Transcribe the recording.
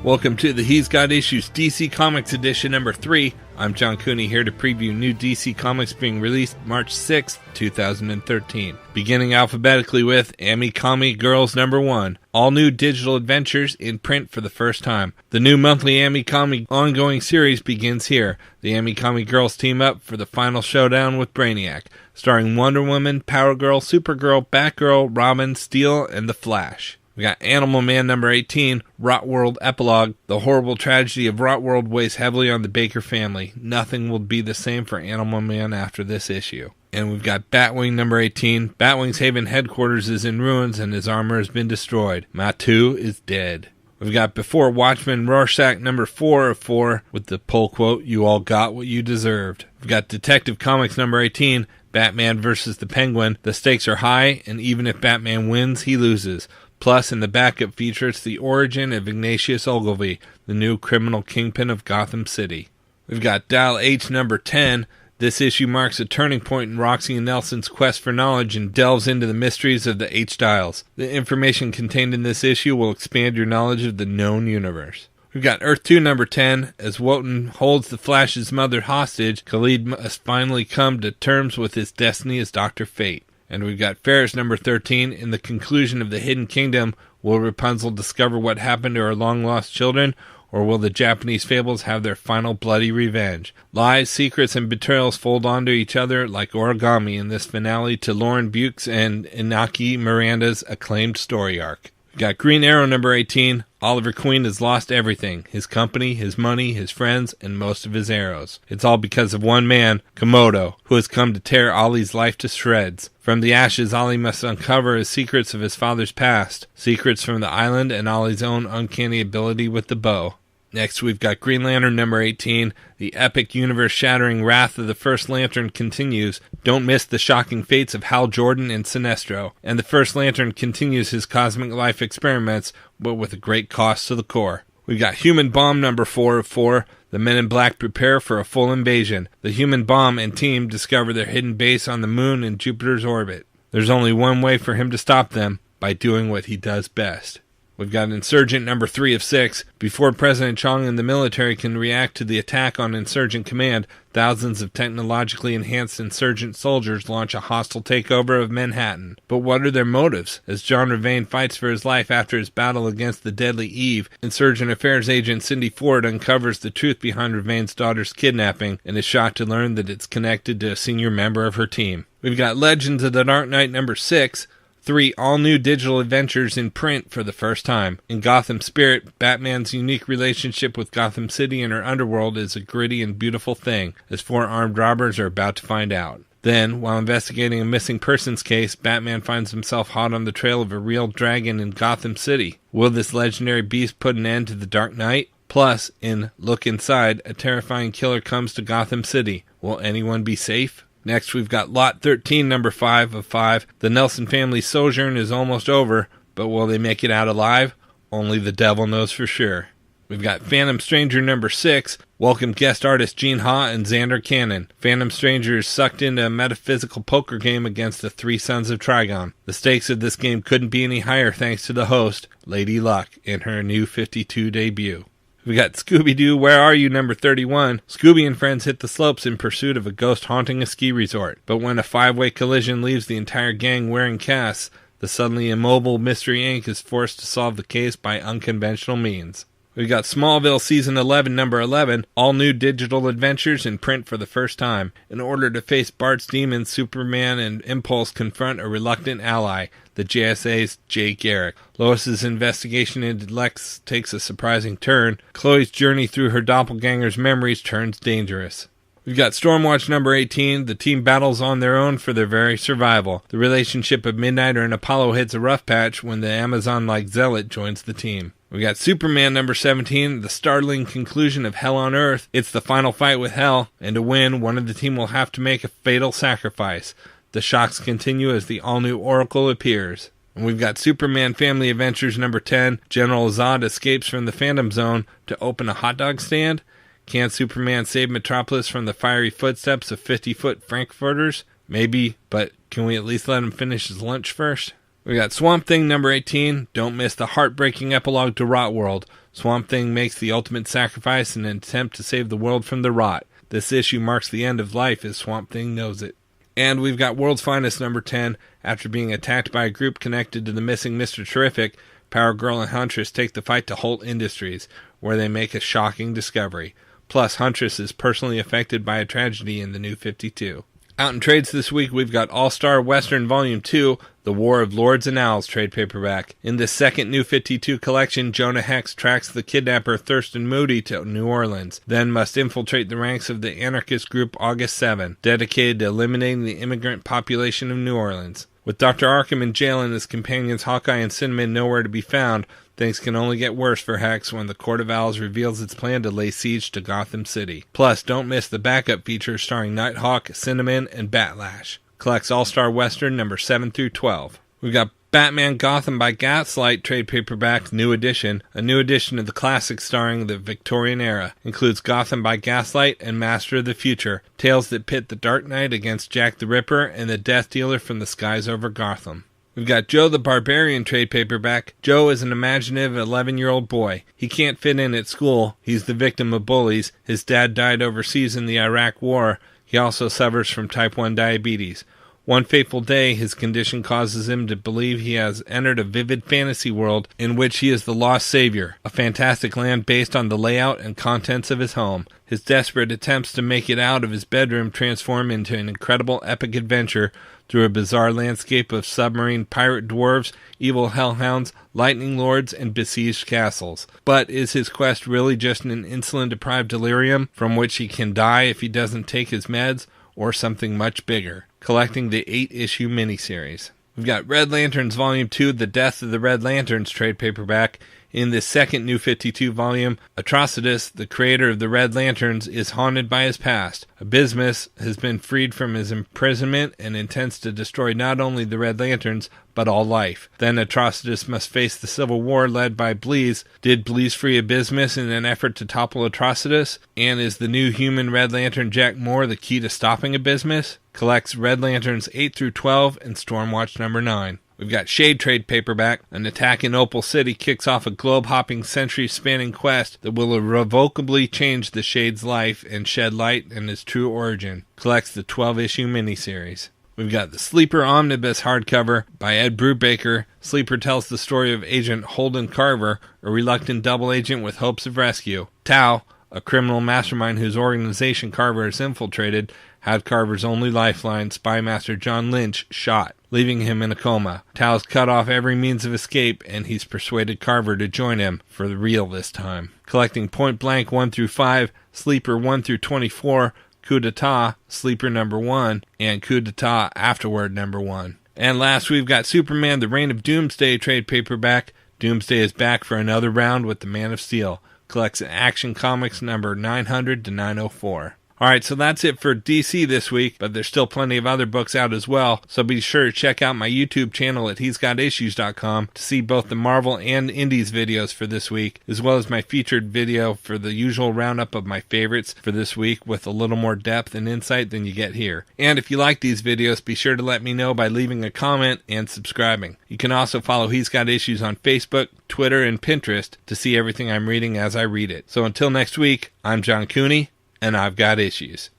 Welcome to the He's Got Issues DC Comics Edition number 3. I'm John Cooney here to preview new DC Comics being released March 6th, 2013. Beginning alphabetically with Ame-Comi Girls number 1. All new digital adventures in print for the first time. The new monthly Ame-Comi ongoing series begins here. The Ame-Comi Girls team up for the final showdown with Brainiac, starring Wonder Woman, Power Girl, Supergirl, Batgirl, Robin, Steel, and The Flash. We got Animal Man number 18, Rot World Epilogue. The horrible tragedy of Rot World weighs heavily on the Baker family. Nothing will be the same for Animal Man after this issue. And we've got Batwing number 18. Batwing's Haven headquarters is in ruins and his armor has been destroyed. Matu is dead. We've got Before Watchmen Rorschach number 4 of 4 with the pull quote, "You all got what you deserved." We've got Detective Comics number 18, Batman versus the Penguin. The stakes are high, and even if Batman wins, he loses. Plus, in the backup feature, it's the origin of Ignatius Ogilvy, the new criminal kingpin of Gotham City. We've got Dial H number 10. This issue marks a turning point in Roxy and Nelson's quest for knowledge and delves into the mysteries of the H-Dials. The information contained in this issue will expand your knowledge of the known universe. We've got Earth 2 number 10. As Wotan holds the Flash's mother hostage, Khalid must finally come to terms with his destiny as Dr. Fate. And we've got Fairest number 13. In the conclusion of the Hidden Kingdom, will Rapunzel discover what happened to her long-lost children, or will the Japanese fables have their final bloody revenge? Lies, secrets, and betrayals fold onto each other like origami in this finale to Lauren Buke's and Inaki Miranda's acclaimed story arc. We've got Green Arrow number 18. Oliver Queen has lost everything. His company, his money, his friends, and most of his arrows. It's all because of one man, Komodo, who has come to tear Ollie's life to shreds. From the ashes, Ollie must uncover his secrets of his father's past. Secrets from the island and Ollie's own uncanny ability with the bow. Next, we've got Green Lantern number 18. The epic universe-shattering wrath of the First Lantern continues. Don't miss the shocking fates of Hal Jordan and Sinestro. And the First Lantern continues his cosmic life experiments, but with a great cost to the core. We've got Human Bomb number 4 of 4. The Men in Black prepare for a full invasion. The Human Bomb and team discover their hidden base on the moon in Jupiter's orbit. There's only one way for him to stop them, by doing what he does best. We've got Insurgent number 3 of 6. Before President Chong and the military can react to the attack on Insurgent Command, thousands of technologically enhanced Insurgent soldiers launch a hostile takeover of Manhattan. But what are their motives? As John Revane fights for his life after his battle against the deadly Eve, Insurgent Affairs agent Cindy Ford uncovers the truth behind Revane's daughter's kidnapping and is shocked to learn that it's connected to a senior member of her team. We've got Legends of the Dark Knight number 6. 3 all-new digital adventures in print for the first time. In Gotham Spirit, Batman's unique relationship with Gotham City and her underworld is a gritty and beautiful thing, as 4 armed robbers are about to find out. Then, while investigating a missing persons case, Batman finds himself hot on the trail of a real dragon in Gotham City. Will this legendary beast put an end to the Dark Knight? Plus, in Look Inside, a terrifying killer comes to Gotham City. Will anyone be safe? Next, we've got Lot 13, number 5 of 5. The Nelson family's sojourn is almost over, but will they make it out alive? Only the devil knows for sure. We've got Phantom Stranger number 6. Welcome guest artist Gene Ha and Xander Cannon. Phantom Stranger is sucked into a metaphysical poker game against the 3 sons of Trigon. The stakes of this game couldn't be any higher thanks to the host, Lady Luck, in her new 52 debut. We got Scooby-Doo Where Are You number 31. Scooby and friends hit the slopes in pursuit of a ghost haunting a ski resort. But when a 5-way collision leaves the entire gang wearing casts, the suddenly immobile Mystery Inc. is forced to solve the case by unconventional means. We've got Smallville Season 11, number 11, all new digital adventures in print for the first time. In order to face Bart's demons, Superman and Impulse confront a reluctant ally, the JSA's Jay Garrick. Lois's investigation into Lex takes a surprising turn. Chloe's journey through her doppelganger's memories turns dangerous. We've got Stormwatch number 18. The team battles on their own for their very survival. The relationship of Midnighter and Apollo hits a rough patch when the Amazon-like Zealot joins the team. We got Superman number 17, the startling conclusion of Hell on Earth. It's the final fight with Hell, and to win, one of the team will have to make a fatal sacrifice. The shocks continue as the all-new Oracle appears. And we've got Superman Family Adventures number 10. General Zod escapes from the Phantom Zone to open a hot dog stand. Can Superman save Metropolis from the fiery footsteps of 50-foot Frankfurters? Maybe, but can we at least let him finish his lunch first? We got Swamp Thing number 18. Don't miss the heartbreaking epilogue to Rot World. Swamp Thing makes the ultimate sacrifice in an attempt to save the world from the rot. This issue marks the end of life as Swamp Thing knows it. And we've got World's Finest number 10. After being attacked by a group connected to the missing Mr. Terrific, Power Girl and Huntress take the fight to Holt Industries, where they make a shocking discovery. Plus, Huntress is personally affected by a tragedy in the New 52. Out in trades this week, we've got All-Star Western Volume 2, The War of Lords and Owls trade paperback. In this second New 52 collection, Jonah Hex tracks the kidnapper Thurston Moody to New Orleans, then must infiltrate the ranks of the anarchist group August 7, dedicated to eliminating the immigrant population of New Orleans. With Dr. Arkham in jail and his companions Hawkeye and Cinnamon nowhere to be found, things can only get worse for Hex when the Court of Owls reveals its plan to lay siege to Gotham City. Plus, don't miss the backup feature starring Nighthawk, Cinnamon, and Batlash. Collects All-Star Western number 7 through 12. We've got Batman Gotham by Gaslight trade paperback new edition, a new edition of the classic starring the Victorian era. Includes Gotham by Gaslight and Master of the Future, tales that pit the Dark Knight against Jack the Ripper and the Death Dealer from the skies over Gotham. We've got Joe the Barbarian trade paperback. Joe is an imaginative 11-year-old boy. He can't fit in at school. He's the victim of bullies. His dad died overseas in the Iraq War. He also suffers from type 1 diabetes. One fateful day, his condition causes him to believe he has entered a vivid fantasy world in which he is the lost savior, a fantastic land based on the layout and contents of his home. His desperate attempts to make it out of his bedroom transform into an incredible epic adventure through a bizarre landscape of submarine pirate dwarves, evil hellhounds, lightning lords, and besieged castles. But is his quest really just an insulin-deprived delirium from which he can die if he doesn't take his meds, or something much bigger? Collecting the 8-issue miniseries. We've got Red Lanterns Volume 2, The Death of the Red Lanterns trade paperback. In this second New 52 volume, Atrocitus, the creator of the Red Lanterns, is haunted by his past. Abysmus has been freed from his imprisonment and intends to destroy not only the Red Lanterns, but all life. Then Atrocitus must face the civil war led by Bleez. Did Bleez free Abysmus in an effort to topple Atrocitus? And is the new human Red Lantern Jack Moore the key to stopping Abysmus? Collects Red Lanterns 8 through 12 and Stormwatch number 9. We've got Shade trade paperback. An attack in Opal City kicks off a globe-hopping, century-spanning quest that will irrevocably change the Shade's life and shed light on his true origin. Collects the 12-issue miniseries. We've got the Sleeper Omnibus hardcover by Ed Brubaker. Sleeper tells the story of Agent Holden Carver, a reluctant double agent with hopes of rescue. Tao, a criminal mastermind whose organization Carver has infiltrated, had Carver's only lifeline, Spy Master John Lynch, shot, leaving him in a coma. Tao's cut off every means of escape, and he's persuaded Carver to join him, for the real this time. Collecting Point Blank 1 through 5, Sleeper 1 through 24, Coup d'etat, Sleeper number 1, and Coup d'etat Afterward number 1. And last, we've got Superman, The Reign of Doomsday trade paperback. Doomsday is back for another round with the Man of Steel. Collects Action Comics number 900 to 904. Alright, so that's it for DC this week, but there's still plenty of other books out as well, so be sure to check out my YouTube channel at he'sgotissues.com to see both the Marvel and Indies videos for this week, as well as my featured video for the usual roundup of my favorites for this week with a little more depth and insight than you get here. And if you like these videos, be sure to let me know by leaving a comment and subscribing. You can also follow He's Got Issues on Facebook, Twitter, and Pinterest to see everything I'm reading as I read it. So until next week, I'm John Cooney, and I've got issues.